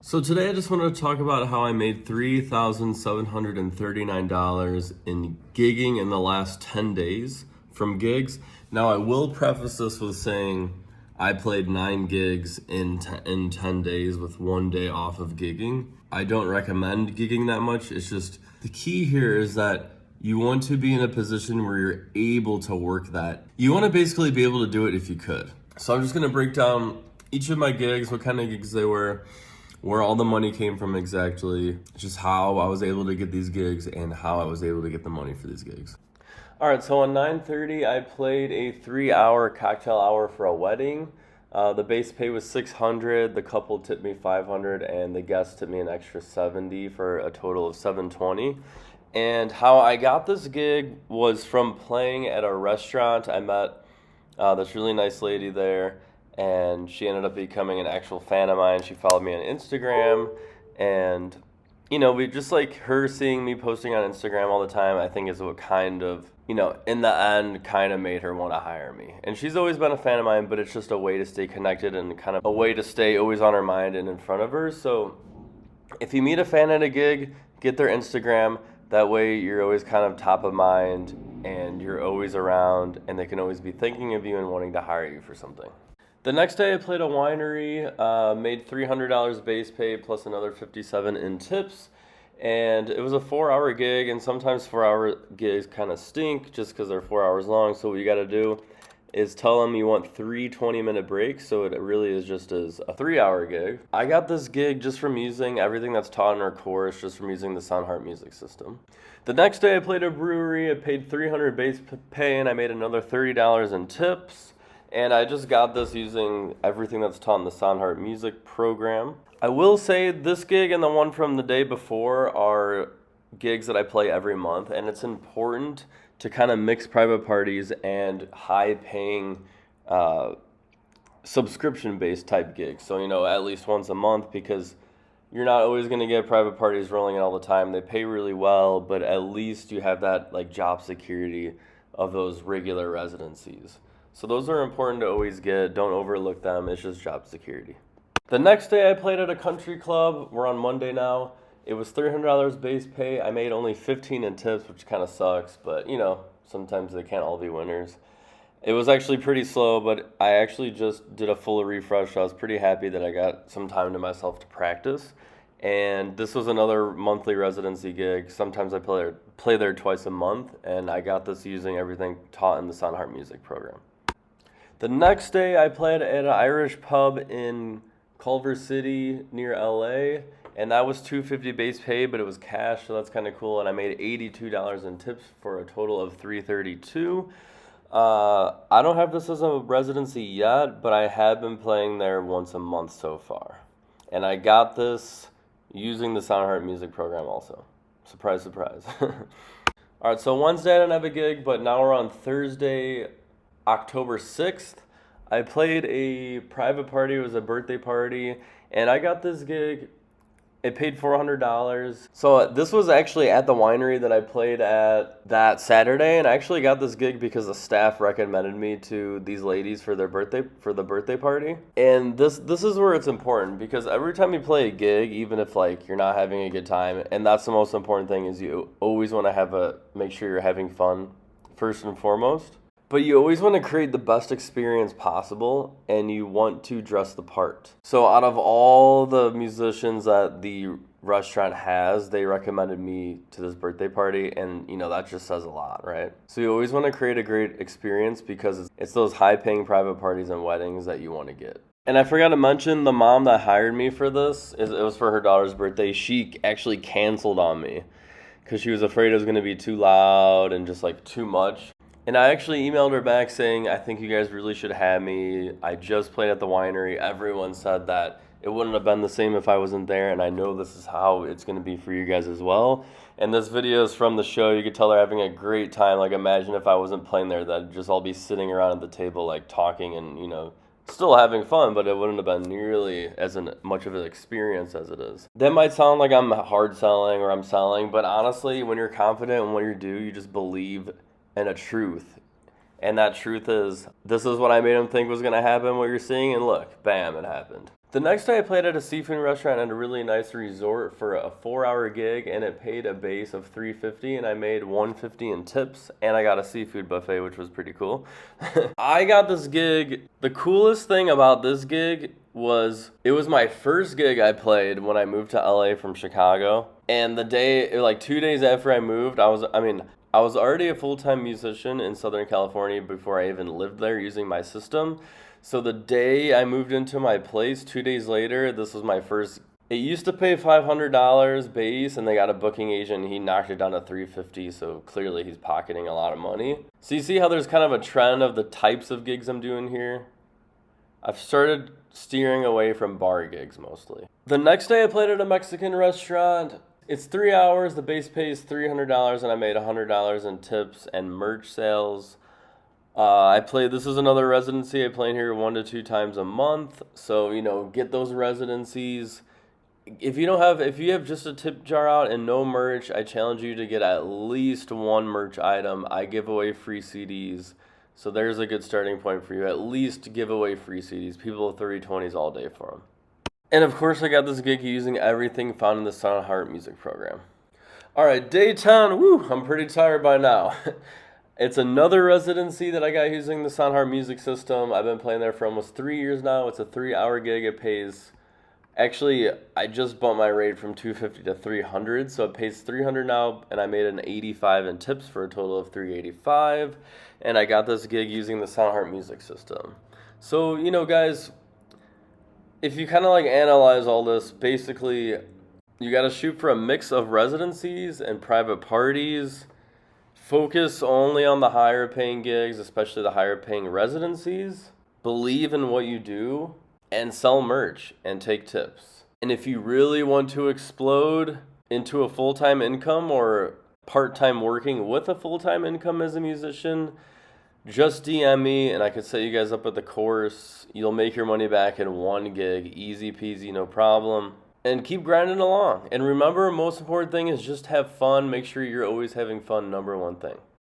So today I just wanted to talk about how I made $3,739 in gigging in the last 10 days from gigs. Now I will preface this with saying I played 9 gigs in 10 days with 1 day off of gigging. I don't recommend gigging that much. It's just the key here is that you want to be in a position where you're able to work that. You want to basically be able to do it if you could. So I'm just going to break down each of my gigs, what kind of gigs they were, where all the money came from exactly, just how I was able to get these gigs and how I was able to get the money for these gigs. All right, so on 9:30, I played a 3-hour cocktail hour for a wedding. The base pay was $600, the couple tipped me $500, and the guest tipped me an extra $70 for a total of $720. And how I got this gig was from playing at a restaurant. I met this really nice lady there, and she ended up becoming an actual fan of mine. She followed me on Instagram, and we just like her seeing me posting on Instagram all the time, I think is what kind of, in the end kind of made her want to hire me. And she's always been a fan of mine, but it's just a way to stay connected and kind of a way to stay always on her mind and in front of her. So if you meet a fan at a gig, get their Instagram. That way you're always kind of top of mind and you're always around, and they can always be thinking of you and wanting to hire you for something. The next day I played a winery, made $300 base pay plus another $57 in tips, and it was a 4-hour gig, and sometimes 4-hour gigs kind of stink just because they're 4 hours long. So what you got to do is tell them you want 3 20-minute breaks, so it really is just as a 3-hour gig. I got this gig just from using everything that's taught in our course, just from using the Soundheart music system. The next day I played a brewery, I paid $300 base pay, and I made another $30 in tips. And I just got this using everything that's taught in the Soundheart music program. I will say this gig and the one from the day before are gigs that I play every month, and it's important to kind of mix private parties and high-paying subscription-based type gigs. So, at least once a month, because you're not always going to get private parties rolling in all the time. They pay really well, but at least you have that like job security of those regular residencies. So those are important to always get. Don't overlook them. It's just job security. The next day I played at a country club. We're on Monday now. It was $300 base pay. I made only $15 in tips, which kind of sucks, but sometimes they can't all be winners. It was actually pretty slow, but I actually just did a full refresh. I was pretty happy that I got some time to myself to practice. And this was another monthly residency gig. Sometimes I play there twice a month, and I got this using everything taught in the Soundheart music program. The next day, I played at an Irish pub in Culver City near LA, and that was $250 base pay, but it was cash, so that's kind of cool. And I made $82 in tips for a total of $332. I don't have this as a residency yet, but I have been playing there once a month so far. And I got this using the Soundheart music program also. Surprise, surprise. All right, so Wednesday I didn't have a gig, but now we're on Thursday, October 6th. I played a private party. It was a birthday party, and I got this gig. It paid $400. So this was actually at the winery that I played at that Saturday, and I actually got this gig because the staff recommended me to these ladies for the birthday party. And this is where it's important, because every time you play a gig, even if like you're not having a good time, and that's the most important thing, is you always want to make sure you're having fun first and foremost. But you always want to create the best experience possible, and you want to dress the part. So out of all the musicians that the restaurant has, they recommended me to this birthday party, and that just says a lot, right? So you always want to create a great experience, because it's those high-paying private parties and weddings that you want to get. And I forgot to mention, the mom that hired me for this, it was for her daughter's birthday. She actually canceled on me because she was afraid it was going to be too loud and just like too much. And I actually emailed her back saying, I think you guys really should have me. I just played at the winery. Everyone said that it wouldn't have been the same if I wasn't there, and I know this is how it's going to be for you guys as well. And this video is from the show. You could tell they're having a great time. Like, imagine if I wasn't playing there, that'd just all be sitting around at the table, like, talking and, still having fun, but it wouldn't have been nearly as much of an experience as it is. That might sound like I'm hard selling or I'm selling, but honestly, when you're confident in what you do, you just believe in a truth. And that truth is, this is what I made him think was going to happen, what you're seeing, and look, bam, it happened. The next day I played at a seafood restaurant at a really nice resort for a 4-hour gig, and it paid a base of $350, and I made $150 in tips, and I got a seafood buffet, which was pretty cool. I got this gig. The coolest thing about this gig was it was my first gig I played when I moved to LA from Chicago. And the day, like 2 days after I moved, I was already a full-time musician in Southern California before I even lived there using my system. So the day I moved into my place, 2 days later, this was my first. It used to pay $500 base, and they got a booking agent. He knocked it down to $350, so clearly he's pocketing a lot of money. So you see how there's kind of a trend of the types of gigs I'm doing here? I've started steering away from bar gigs mostly. The next day I played at a Mexican restaurant. It's 3 hours, the base pay is $300, and I made $100 in tips and merch sales. This is another residency. I play in here 1 to 2 times a month. So, get those residencies. If you have just a tip jar out and no merch, I challenge you to get at least one merch item. I give away free CDs. So there's a good starting point for you. At least give away free CDs. People with 30/20s all day for them. And of course, I got this gig using everything found in the SoundHeart music program. All right, day 10. Woo, I'm pretty tired by now. It's another residency that I got using the SoundHeart music system. I've been playing there for almost 3 years now. It's a 3-hour gig. It pays, actually, I just bumped my rate from $250 to $300, so it pays $300 now, and I made an $85 in tips for a total of $385, and I got this gig using the SoundHeart music system. So, guys, if you kind of analyze all this, basically, you got to shoot for a mix of residencies and private parties. Focus only on the higher paying gigs, especially the higher paying residencies. Believe in what you do and sell merch and take tips. And if you really want to explode into a full-time income or part-time working with a full-time income as a musician, just DM me and I could set you guys up with the course. You'll make your money back in one gig, easy peasy, no problem. And keep grinding along. And remember, most important thing is just have fun. Make sure you're always having fun, number one thing.